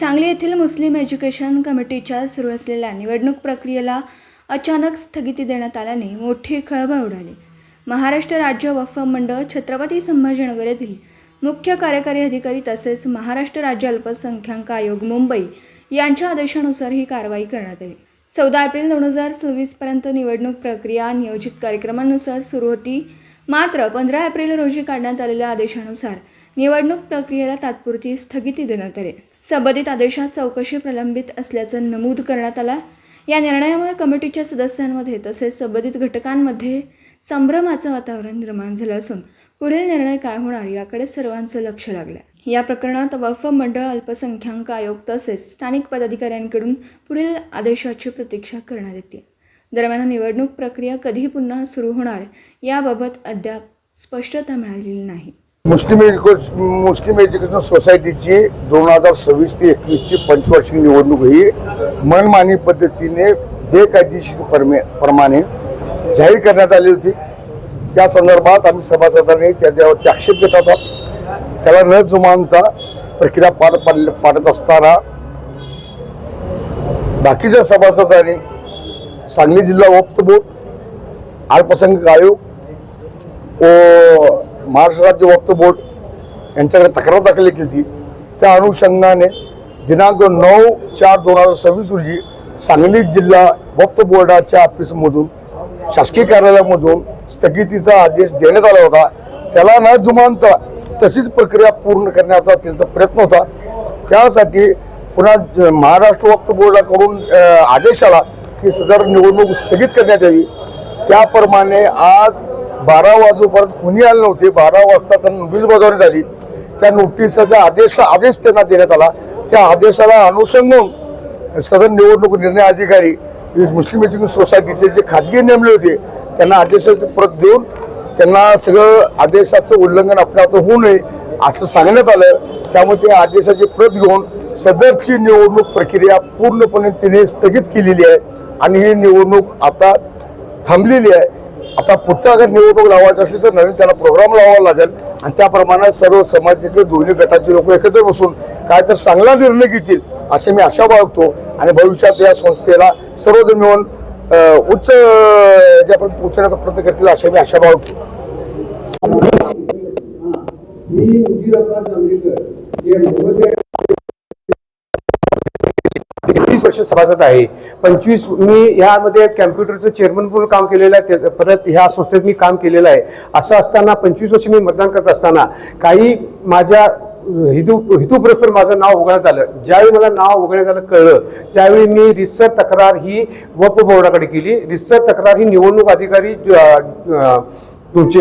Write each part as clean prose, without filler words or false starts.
सांगली येथील मुस्लिम एज्युकेशन कमिटीच्या सुरू असलेल्या निवडणूक प्रक्रियेला अचानक स्थगिती देण्यात आल्याने मोठी खळबळ उडाली. महाराष्ट्र राज्य वक्फ मंडळ, छत्रपती संभाजीनगर येथील मुख्य कार्यकारी अधिकारी तसेच महाराष्ट्र राज्य अल्पसंख्याक आयोग मुंबई यांच्या आदेशानुसार ही कारवाई करण्यात आली. 14 एप्रिल 2024 पर्यंत निवडणूक प्रक्रिया नियोजित कार्यक्रमानुसार सुरू होती. मात्र 15 एप्रिल रोजी काढण्यात आलेल्या आदेशानुसार निवडणूक प्रक्रियेला तात्पुरती स्थगिती देण्यात आली. संबंधित आदेशात चौकशी प्रलंबित असल्याचं नमूद करण्यात आलं. या निर्णयामुळे कमिटीच्या सदस्यांमध्ये तसेच संबंधित घटकांमध्ये संभ्रमाचं वातावरण निर्माण झालं असून पुढील निर्णय काय होणार याकडे सर्वांचं लक्ष लागलं. या प्रकरणात वक्फ मंडळ, अल्पसंख्याक आयोग तसेच स्थानिक पदाधिकाऱ्यांकडून पुढील आदेशाची प्रतीक्षा करण्यात येते. दरम्यान निवडणूक प्रक्रिया कधी पुन्हा सुरू होणार याबाबत अद्याप स्पष्टता मिळालेली नाही. मुस्लिम एज्युकेशन सोसायटीची 2026 ते 21 ची पंचवार्षिक निवडणूक ही मनमानी पद्धतीने बेकायदेशीर प्रमाणे जाहीर करण्यात आली होती. त्या संदर्भात आम्ही सभासदांनी त्याच्यावरती आक्षेप घेत होता. त्याला न जुमानता प्रक्रिया पाडत असताना बाकीच्या सभासदांनी सांगली जिल्हा वक्फ बोर्ड, अल्पसंख्याक आयोग व महाराष्ट्र राज्य वक्फ बोर्ड यांच्याकडे तक्रार दाखल केली. त्या अनुषंगाने दिनांक 9/4/2026 रोजी सांगली जिल्हा वक्फ बोर्डाच्या ऑफिसमधून शासकीय कार्यालयामधून स्थगितीचा आदेश देण्यात आला होता. त्याला न जुमानता तशीच प्रक्रिया पूर्ण करण्याचा त्यांचा प्रयत्न होता. त्यासाठी पुन्हा महाराष्ट्र वक्फ बोर्डाकडून आदेश आला की सदर निवडणूक स्थगित करण्यात यावी. त्याप्रमाणे आज 12 वाजेपर्यंत कोणी आले नव्हते. 12 वाजता त्यांना नोटीस बजावण्यात झाली. त्या नोटीसचा आदेश त्यांना देण्यात आला. त्या आदेशाला अनुसंधान सदर निवडणूक निर्णय अधिकारी मुस्लिम एज्युकेशन सोसायटीचे जे खाजगी नेमले होते त्यांना आदेशाची प्रत देऊन त्यांना सगळं आदेशाचं उल्लंघन आपल्या हातून होऊ नये असं सांगण्यात आलं. त्यामुळे त्या आदेशाची प्रत घेऊन सदरची निवडणूक प्रक्रिया पूर्णपणे तिने स्थगित केलेली आहे आणि ही निवडणूक आता थांबलेली आहे. आता पुढच्या अगर निवडणूक लावायची असली तर नवीन त्याला प्रोग्राम लावावा लागेल आणि त्याप्रमाणे सर्व समाजाचे दोन्ही गटाचे लोक एकत्र बसून काय तर चांगला निर्णय घेतील असे मी आशा बाळगतो आणि भविष्यात या संस्थेला सर्वजण मिळून उच्च याच्यापर्यंत पोहोचण्याचा प्रयत्न करतील असे मी आशा बाळगतो. 30 वर्ष सभासद आहे. 25 मी यामध्ये कॅम्प्युटरचं चेअरमन म्हणून काम केलेलं आहे. परत ह्या संस्थेत मी काम केलेलं आहे. असं असताना 25 वर्ष मी मतदान करत असताना काही माझ्या हेतूपुरस्पर माझं नाव वगळण्यात आलं. ज्यावेळी मला नाव वगळण्यात आलं कळलं त्यावेळी मी रितसर तक्रार ही वक्फ बोर्डाकडे केली. रितसर तक्रार ही निवडणूक अधिकारी तुमचे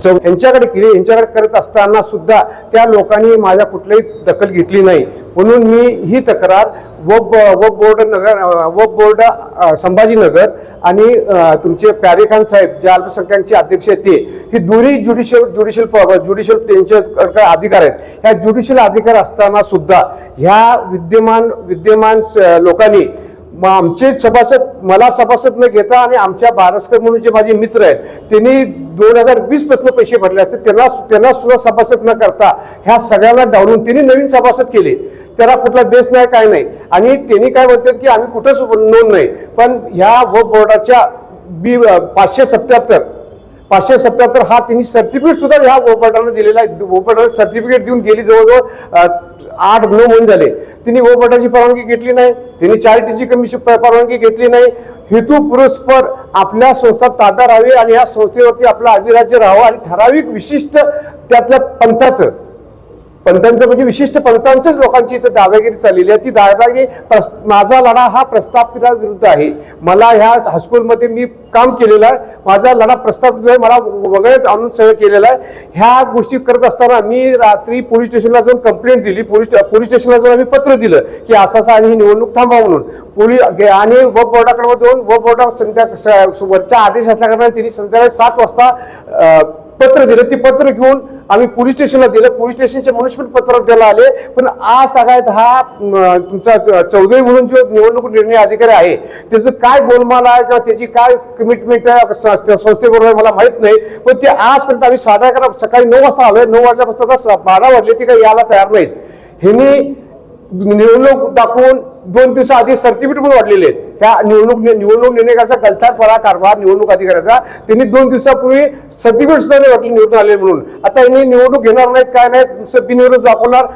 यांच्याकडे केली. यांच्याकडे करत असताना सुद्धा त्या लोकांनी माझ्या कुठलीही दखल घेतली नाही. म्हणून मी ही तक्रार वक्फ बोर्ड संभाजीनगर आणि तुमचे प्यारेखान साहेब जे अल्पसंख्याकचे अध्यक्ष आहेत ते ही दोन्ही ज्युडिशियल त्यांचे अधिकार आहेत. ह्या ज्युडिशियल अधिकार असताना सुद्धा ह्या विद्यमान लोकांनी आमचे सभासद मला सभासद न घेता आणि आमच्या बारसकर म्हणून जे माझे मित्र आहेत त्यांनी 2020 पासून पैसे भरले असते. त्यांना सुद्धा सभासद न करता ह्या सगळ्यांना डावलून त्यांनी नवीन सभासद केले. त्याला कुठला बेस नाही काय नाही आणि त्यांनी काय म्हणतात की आम्ही कुठंच नोंद नाही. पण ह्या वक्फ बोर्डाच्या 577 हा त्यांनी सर्टिफिकेट सुद्धा ह्या वक्फ बोर्डाने दिलेला आहे. वक्फ बोर्डाने सर्टिफिकेट देऊन गेली जवळजवळ 8-9 महिने झाले. त्यांनी वक्फ बोर्डाची परवानगी घेतली नाही. त्यांनी चॅरिटीची कमिशन परवानगी घेतली नाही. हेतुपुरस्पर आपल्या संस्था ताब्यात राहावी आणि या संस्थेवरती आपलं अधिराज्य राहावं आणि ठराविक विशिष्ट त्यातल्या पंथांचं म्हणजे विशिष्ट पंथांच्याच लोकांची इथं दादागिरी चाललेली आहे. ती दादागिरी माझा लढा हा प्रस्थापिताविरुद्ध आहे. मला ह्या हायस्कूलमध्ये मी काम केलेलं आहे. माझा लढा प्रस्थापित आहे. मला वगैरे आणून सगळं केलेलं आहे. ह्या गोष्टी करत असताना मी रात्री पोलीस स्टेशनला जाऊन कंप्लेंट दिली. पोलीस स्टेशनला जाऊन आम्ही पत्र दिलं की असं आणि ही निवडणूक थांबवा म्हणून. आणि वक्फ बोर्डाकडे जाऊन वक्फ बोर्डात वरच्या आदेश असल्याकारणाने त्यांनी संध्याकाळी 7 वाजता पत्र दिलं. ती पत्र घेऊन आम्ही पोलीस स्टेशनला दिलं. पोलीस स्टेशनचे मनुष्यबळ पत्र द्यायला आले. पण आज तागायत हा तुमचा चौधरी म्हणून जो निवडणूक निर्णय अधिकारी आहे त्याचं काय गोलमाल आहे किंवा त्याची काय कमिटमेंट आहे संस्थेबरोबर मला माहित नाही. पण ते आजपर्यंत आम्ही साधारण सकाळी 9 वाजता आलोय. 9 वाजल्यापासून 12 वाजले ते काही यायला तयार नाहीत. ह्यांनी निवडणूक दाखवून 2 दिवसाआधी सर्टिफिकेट पण वाढलेले आहेत. ह्या निवडणूक निर्णयाचा गलथानपणा कारभार निवडणूक अधिकाऱ्याचा त्यांनी 2 दिवसापूर्वी सर्टिफिकेट सुद्धा नाही वाटले निवडून आले म्हणून. आता यांनी निवडणूक घेणार नाहीत, काय नाहीत, बिनविरोध दाखवणार,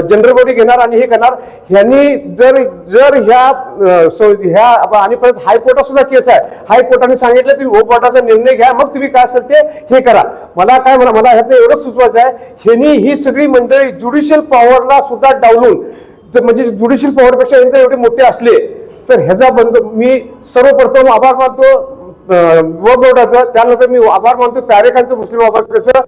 जनरल बॉडी घेणार आणि हे करणार. ह्यांनी जर ह्या आणि परत हायकोर्टात सुद्धा केस आहे. हायकोर्टाने सांगितलं की कोर्टाचा निर्णय घ्या, मग तुम्ही काय असेल ते हे करा. मला ह्यातनं एवढंच सुचवायचं आहे, ह्यांनी ही सगळी मंडळी ज्युडिशियल पॉवरला सुद्धा डावलून, म्हणजे ज्युडिशियल पॉवरपेक्षा यांचे एवढे मोठे असले तर ह्याचा बंद. मी सर्वप्रथम आभार मानतो वक्फ बोर्डाचा, त्यानंतर मी आभार मानतो प्यारेखानचं, मुस्लिम आभारचं.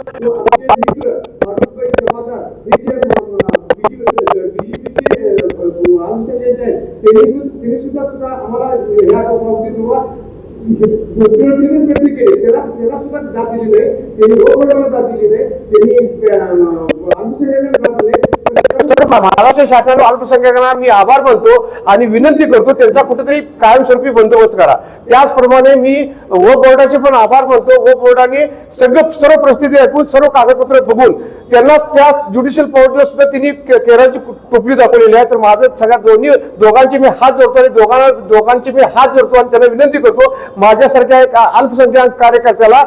महाराष्ट्र शासनाला अल्पसंख्याकांना मी आभार मानतो आणि विनंती करतो त्यांचा कुठेतरी कायमस्वरूपी बंदोबस्त करा. त्याचप्रमाणे मी वक्फ बोर्डाचे पण आभार मानतो. वक्फ बोर्डाने सर्व परिस्थिती ऐकून, सर्व कागदपत्र बघून त्यांना त्या ज्युडिशियल पॉवरला सुद्धा त्यांनी केराची टोपली दाखवलेली आहे. तर माझं सगळ्या दोघांचे मी हात जोडतो आणि दोघांचे मी हात जोडतो आणि त्यांना विनंती करतो, माझ्यासारख्या एक अल्पसंख्याक कार्यकर्त्याला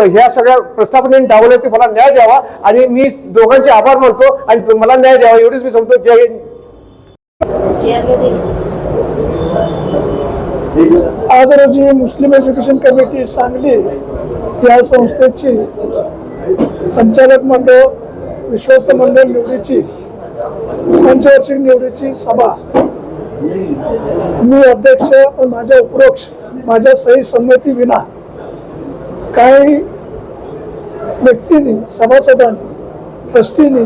ह्या सगळ्या प्रस्थापनेने डावले ते मला न्याय द्यावा आणि मी दोघांचे आभार मानतो आणि मला न्याय द्यावा एवढीच मी सांगतो. जय हिंद. आज रोजी मुस्लिम एज्युकेशन कमिटी सांगली या संस्थेची संचालक मंडळ, विश्वस्त मंडळ निवडीची पंचवार्षिक निवडीची सभा मी अध्यक्ष, पण माझ्या उपरोक्ष माझ्या सही संमती विना काही व्यक्तींनी, सभासदांनी, ट्रस्टींनी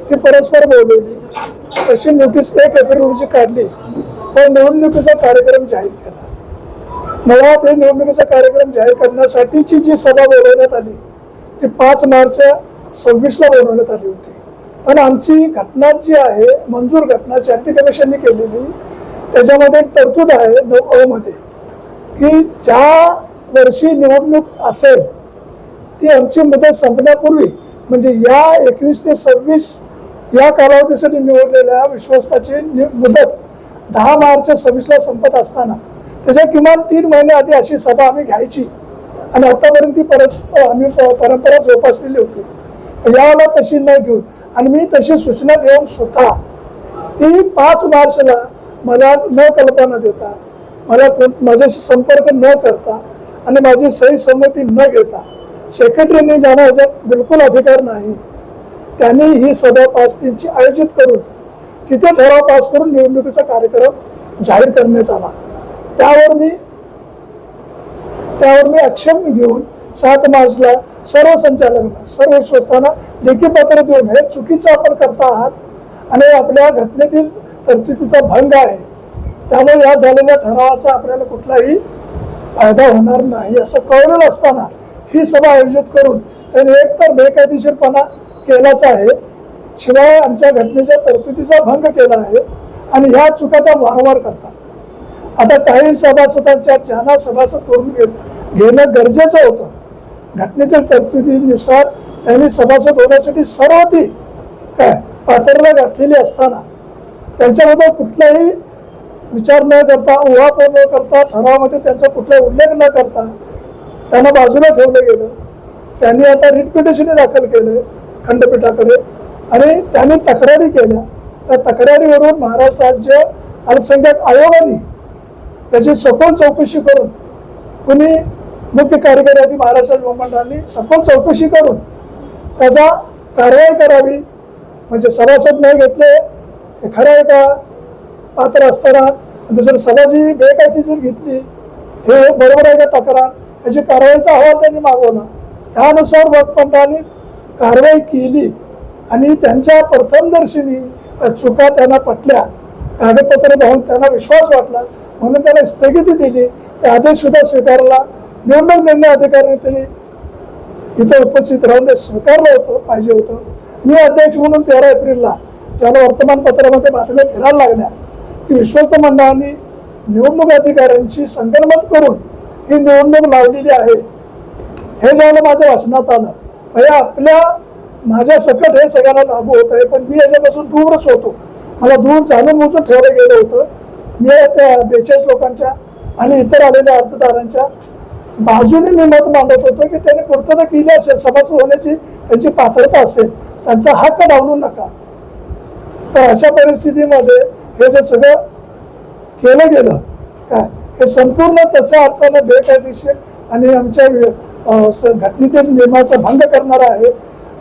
ती परस्पर बोलवली. तशी नोटीस 1 एप्रिल रोजी काढली व निवडणुकीचा कार्यक्रम जाहीर केला. मुळात हे निवडणुकीचा कार्यक्रम जाहीर करण्यासाठीची जी सभा बोलवण्यात आली ती 5 मार्च 26ला बोलवण्यात आली होती. पण आमची घटना जी आहे, मंजूर घटना चॅरिटी कमिशनने केलेली, त्याच्यामध्ये एक तरतूद आहे 9 मध्ये की ज्या वर्षी निवडणूक असेल ती आमची मुदत संपण्यापूर्वी, म्हणजे या 21 ते 26 या कालावधीसाठी निवडलेल्या विश्वस्ताची मुदत 10 मार्च 26ला संपत असताना त्याच्या किमान 3 महिने आधी अशी सभा आम्ही घ्यायची आणि आतापर्यंत ती आम्ही परंपरा जोपासलेली होती. यावेळेला तशी न घेऊन आणि मी तशी सूचना देऊन स्वतः ती 5 मार्चला मला न कल्पना देता, मला माझ्याशी संपर्क न करता आणि माझी सही संमती न घेता, सेक्रेटरीने जाण्याचा बिलकुल अधिकार नाही, त्यांनी ही सभा 5/3 आयोजित करून तिथे ठराव पास करून निवडणुकीचा कार्यक्रम जाहीर करण्यात आला. त्यावर मी आक्षेप घेऊन 7 मार्चला सर्व संचालकांना, सर्व विश्वस्तांना लेखी पत्र देऊन हे चुकीचं आपण करता आहात आणि आपल्या घटनेतील तरतुदीचा भंग आहे, त्यामुळे या झालेल्या ठरावाचा आपल्याला कुठलाही फायदा होणार नाही असं कळलेलं असताना ही सभा आयोजित करून त्यांनी एकतर बेकायदेशीरपणा केलाच आहे, शिवाय आमच्या घटनेच्या तरतुदीचा भंग केला आहे आणि ह्या चुका त्या वारंवार करतात. आता काही सभासदांच्या ज्यांना सभासद करून घेणं गरजेचं होतं, घटनेतील तरतुदीनुसार त्यांनी सभासद होण्यासाठी सर्व ती पात्रता गाठलेली असताना त्यांच्याबद्दल कुठलाही विचार न करता, उहापोह न करता, ठरावामध्ये त्यांचा कुठलाही उल्लेख न करता त्यांना बाजूला ठेवलं गेलं. त्यांनी आता रिट पिटिशन दाखल केले खंडपीठाकडे आणि त्यांनी तक्रारी केल्या. त्या तक्रारीवरून महाराष्ट्र राज्य अल्पसंख्याक आयोगाने त्याची सखोल चौकशी करून, कुणी मुख्य कार्यकारी अधिकारी महाराष्ट्र मंडळाने सखोल चौकशी करून त्याचा कारवाई करावी. म्हणजे सभासद नाही घेतले हे खरं आहे का, पात्र असताना दुसरं सभा जी बेकायदेशीर घेतली हे बरोबर आहे का तक्रार, याची कारवाईचा अहवाल त्यांनी मागवला. त्यानुसार वक्फ मंडळाने कारवाई केली आणि त्यांच्या प्रथमदर्शनी चुका त्यांना पटल्या, कागदपत्र पाहून त्यांना विश्वास वाटला म्हणून त्यांना स्थगिती दिली. ते आदेश सुद्धा स्वीकारला. निवडणूक निर्णय अधिकाऱ्याने त्यांनी इथं उपस्थित राहून ते स्वीकारलं होतं, पाहिजे होतं. मी अध्यक्ष म्हणून 13 एप्रिलला ज्याला वर्तमानपत्रामध्ये बातम्या फिरायला लागल्या की विश्वस्त मंडळाने निवडणूक अधिकाऱ्यांची संगनमत करून ही निवडणूक लावलेली आहे, हे ज्यावेळेला माझ्या वाचनात आलं, आपल्या माझ्या सकट हे सगळ्यांना लागू होत आहे, पण मी याच्यापासून दूरच होतो. मला दूर जाणून बुजून ठेवलं गेलं होतं. मी त्या 42 लोकांच्या आणि इतर आलेल्या अर्जदारांच्या बाजूने मी मत मांडत होतो की त्यांनी पूर्तता केली असेल, सभासद होण्याची त्यांची पात्रता असेल, त्यांचा हक्क डावलू नका. तर अशा परिस्थितीमध्ये हे जे सगळं केलं गेलं काय, हे संपूर्ण त्याच्या अर्थानं बेकायदेशीर आणि आमच्या घटनेतील नियमाचा भंग करणारा आहे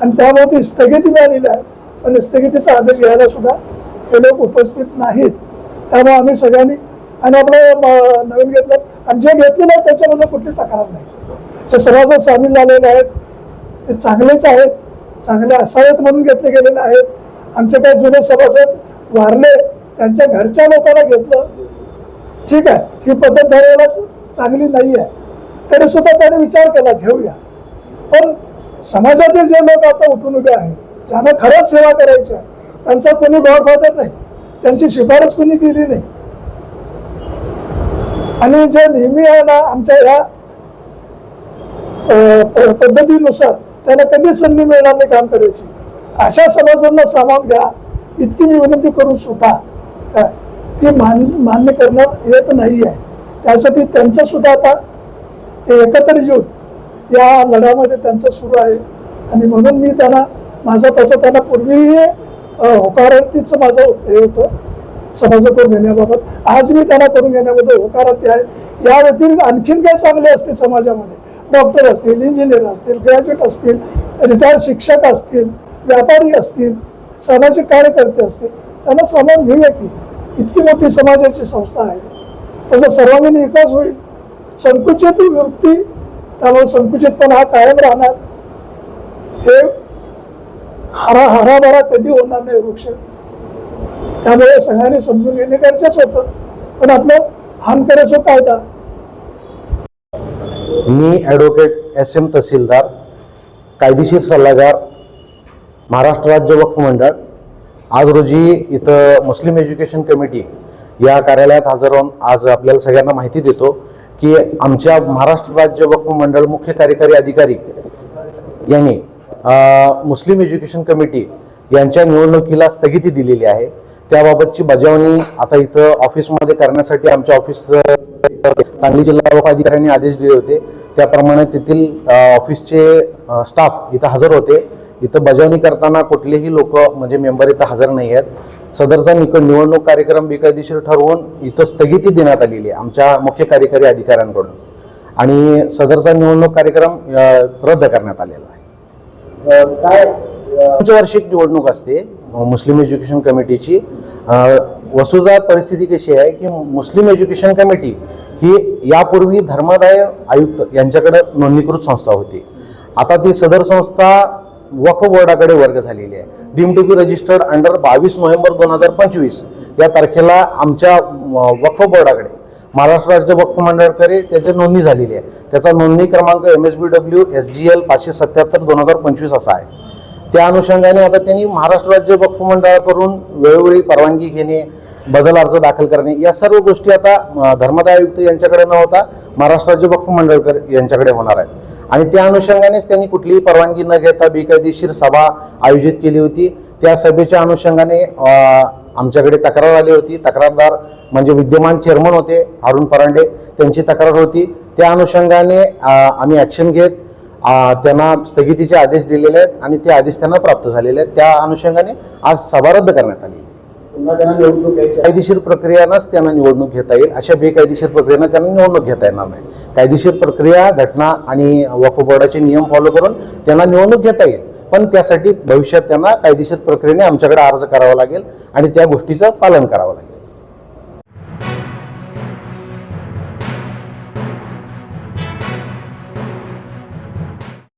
आणि त्यामुळे ती स्थगिती मिळालेली आहे. पण स्थगितीचा आदेश घ्यायला सुद्धा हे लोक उपस्थित नाहीत. त्यामुळे आम्ही सगळ्यांनी आणि आपलं नवीन घेतलं आणि जे घेतले नाही त्याच्यामध्ये कुठली तक्रार नाही. जे सभासद सामील झालेले आहेत ते चांगलेच आहेत, चांगले असावेत म्हणून घेतले गेलेले आहेत. आमचे काही जुने सभासद वारले, त्यांच्या घरच्या लोकांना घेतलं, ठीक आहे, ही पद्धत धरायला चांगली नाही आहे, तरी सुद्धा त्याने विचार केला घेऊया. पण समाजातील जे लोक आता उठून उभे आहेत, ज्यांना खरंच सेवा करायची आहे, त्यांचा कोणी गॉडफादर नाही, त्यांची शिफारस कोणी केली नाही आणि जे नेहमी आहे ना आमच्या ह्या पद्धतीनुसार त्यांना कधी संधी मिळणार नाही काम करायची, अशा सभासदांना सामावून घ्या इतकी मी विनंती करून सुद्धा ती मान्य करण्यात येत नाही आहे. त्यासाठी त्यांचं सुद्धा आता ते एकत्र येऊन या लढ्यामध्ये त्यांचं सुरू आहे आणि म्हणून मी त्यांना माझा तसं त्यांना पूर्वीही होकारार्थीचं माझं हे होतं सभासद करून घेण्याबाबत. आज मी त्यांना करून घेण्याबद्दल होकारार्थी आहे. या व्यतिरिक्त आणखीन काही चांगले असतील समाजामध्ये, डॉक्टर असतील, इंजिनियर असतील, ग्रॅज्युएट असतील, रिटायर्ड शिक्षक असतील, व्यापारी असतील, सामाजिक कार्यकर्ते असतील, त्यांना सामावून घेऊया की इतकी मोठी समाजाची संस्था आहे, त्याचा सर्वांगीण विकास होईल. संकुचित वृत्ती, त्यामुळे संकुचितपणा हा कायम राहणार. हे हराभरा कधी होणार नाही वृक्ष, त्यामुळे सगळ्यांनी समजून घेणे गरजेचं होतं. पण आपलं हानकरे सो कायदा. मी ॲडव्होकेट SM तहसीलदार, कायदेशीर सल्लागार, महाराष्ट्र राज्य वक्फ मंडळ. आज रोजी इथं मुस्लिम एज्युकेशन कमिटी या कार्यालयात हजर राहून आज आपल्याला सगळ्यांना माहिती देतो की आमच्या महाराष्ट्र राज्य वक्फ मंडळ मुख्य कार्यकारी अधिकारी यांनी मुस्लिम एज्युकेशन कमिटी यांच्या निवडणुकीला स्थगिती दिलेली आहे. त्याबाबतची बजावणी आता इथं ऑफिसमध्ये करण्यासाठी आमच्या ऑफिस सांगली जिल्हा वक्फ अधिकाऱ्यांनी आदेश दिले होते. त्याप्रमाणे तेथील ऑफिसचे स्टाफ इथं हजर होते. इथं बजावणी करताना कुठलेही लोक म्हणजे मेंबर इथं हजर नाही आहेत. सदरचा निवडणूक कार्यक्रम बेकायदेशीर ठरवून इथं स्थगिती देण्यात आलेली आहे आमच्या मुख्य कार्यकारी अधिकाऱ्यांकडून आणि सदरचा निवडणूक कार्यक्रम रद्द करण्यात आलेला आहे. काय पंचवार्षिक निवडणूक असते मुस्लिम एज्युकेशन कमिटीची. वस्तुतः परिस्थिती कशी आहे की मुस्लिम एज्युकेशन कमिटी ही यापूर्वी धर्मादाय आयुक्त यांच्याकडे नोंदणीकृत संस्था होती. आता ती सदर संस्था वक्फ बोर्डाकडे वर्ग झालेली आहे. Deemed to be registered under 22 November 2025 या तारखेला आमच्या वक्फ बोर्डाकडे महाराष्ट्र राज्य वक्फ मंडळकडे त्याची नोंदणी झालेली आहे. त्याचा नोंदणी क्रमांक MSBW SGL 577/2025 असा आहे. त्या अनुषंगाने आता त्यांनी महाराष्ट्र राज्य वक्फ मंडळाकडून वेळोवेळी परवानगी घेणे, बदल अर्ज दाखल करणे या सर्व गोष्टी आता धर्मदाय आयुक्त यांच्याकडे न होता महाराष्ट्र राज्य वक्फ मंडळ यांच्याकडे होणार आहेत. आणि त्या अनुषंगानेच त्यांनी कुठलीही परवानगी न घेता बेकायदेशीर सभा आयोजित केली होती. त्या सभेच्या अनुषंगाने आमच्याकडे तक्रार आली होती. तक्रारदार म्हणजे विद्यमान चेअरमन होते अरुण परांडे, त्यांची तक्रार होती. त्या अनुषंगाने आम्ही ॲक्शन घेत त्यांना स्थगितीचे आदेश दिलेले आहेत आणि ते आदेश त्यांना प्राप्त झालेले आहेत. त्या अनुषंगाने आज सभा रद्द करण्यात आली. कायदेशीर प्रक्रियानंच त्यांना निवडणूक घेता येईल. अशा बेकायदेशीर प्रक्रियेनं त्यांना निवडणूक घेता येणार नाही. कायदेशीर प्रक्रिया, घटना आणि वक्फ बोर्डाचे नियम फॉलो करून त्यांना निवडणूक घेता येईल. पण त्यासाठी भविष्यात त्यांना कायदेशीर प्रक्रियेने आमच्याकडे अर्ज करावा लागेल आणि त्या गोष्टीचं पालन करावं लागेल.